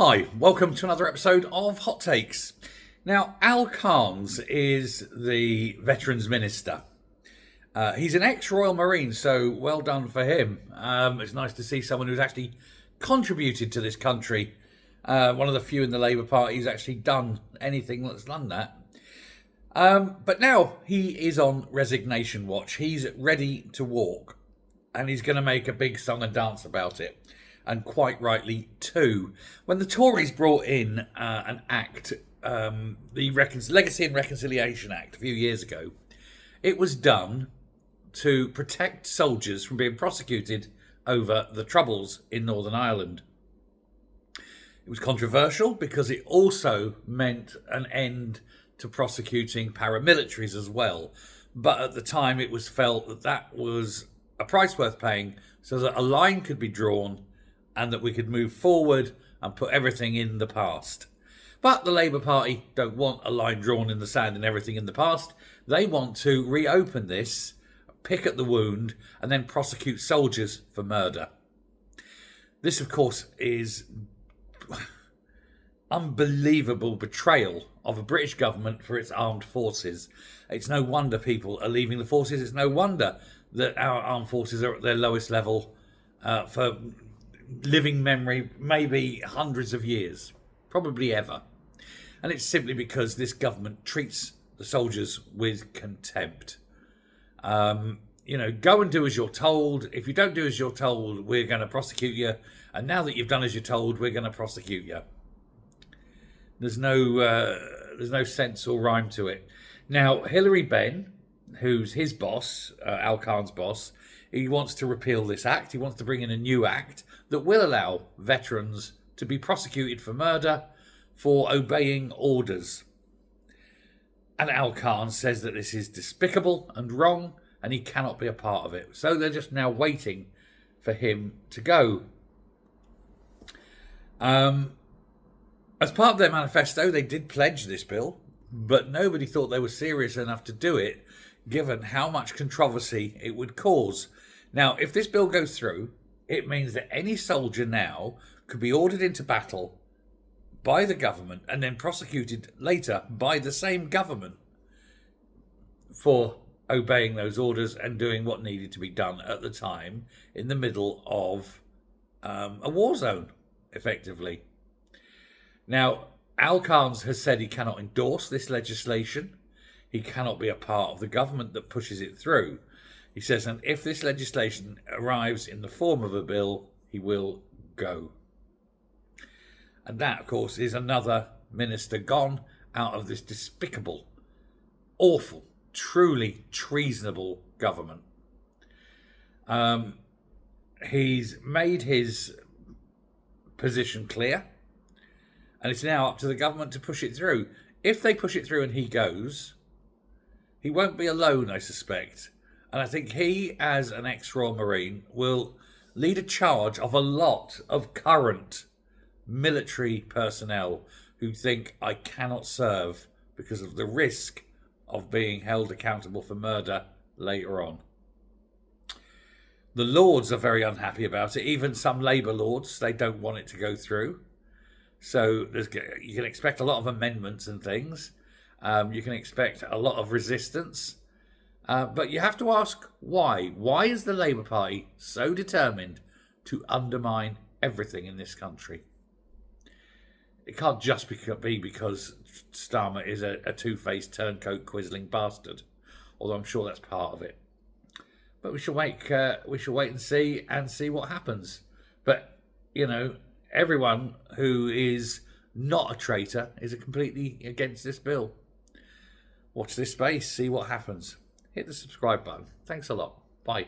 Hi, welcome to another episode of Hot Takes. Now, Al Carnes is the Veterans Minister. He's an ex-Royal Marine, so well done for him. It's nice to see someone who's actually contributed to this country. One of the few in the Labour Party who's actually done anything that's done that. But now he is on Resignation Watch. He's ready to walk, and he's going to make a big song and dance about it. And quite rightly too. When the Tories brought in an act, the Legacy and Reconciliation Act a few years ago, it was done to protect soldiers from being prosecuted over the Troubles in Northern Ireland. It was controversial because it also meant an end to prosecuting paramilitaries as well. But at the time it was felt that that was a price worth paying so that a line could be drawn and that we could move forward and put everything in the past. But the Labour Party don't want a line drawn in the sand and everything in the past. They want to reopen this, pick at the wound, and then prosecute soldiers for murder. This, of course, is unbelievable betrayal of a British government for its armed forces. It's no wonder people are leaving the forces. It's no wonder that our armed forces are at their lowest level for living memory, maybe hundreds of years, probably ever. And it's simply because this government treats the soldiers with contempt. Go and do as you're told. If you don't do as you're told, we're going to prosecute you. And now that you've done as you're told, we're going to prosecute you. There's no sense or rhyme to it. Now, Hilary Benn, who's his boss, Al Carnes' boss, he wants to repeal this act. He wants to bring in a new act that will allow veterans to be prosecuted for murder for obeying orders. And Al Carnes says that this is despicable and wrong and he cannot be a part of it. So they're just now waiting for him to go. As part of their manifesto, they did pledge this bill, but nobody thought they were serious enough to do it, given how much controversy it would cause. Now, if this bill goes through, it means that any soldier now could be ordered into battle by the government and then prosecuted later by the same government for obeying those orders and doing what needed to be done at the time in the middle of a war zone, effectively. Now, Al Carnes has said he cannot endorse this legislation. He cannot be a part of the government that pushes it through. He says, and if this legislation arrives in the form of a bill, he will go. And that, of course, is another minister gone out of this despicable, awful, truly treasonable government. He's made his position clear, and it's now up to the government to push it through. If they push it through and he goes, he won't be alone, I suspect. And I think he, as an ex-Royal Marine, will lead a charge of a lot of current military personnel who think, I cannot serve because of the risk of being held accountable for murder later on. The Lords are very unhappy about it. Even some Labour Lords, they don't want it to go through. So you can expect a lot of amendments and things. You can expect a lot of resistance. But you have to ask why. Why is the Labour Party so determined to undermine everything in this country? It can't just be because Starmer is a two-faced turncoat quizzling bastard, although I'm sure that's part of it. But we shall wait and see what happens. But everyone who is not a traitor is completely against this bill. Watch this space, see what happens. Hit the subscribe button. Thanks a lot. Bye.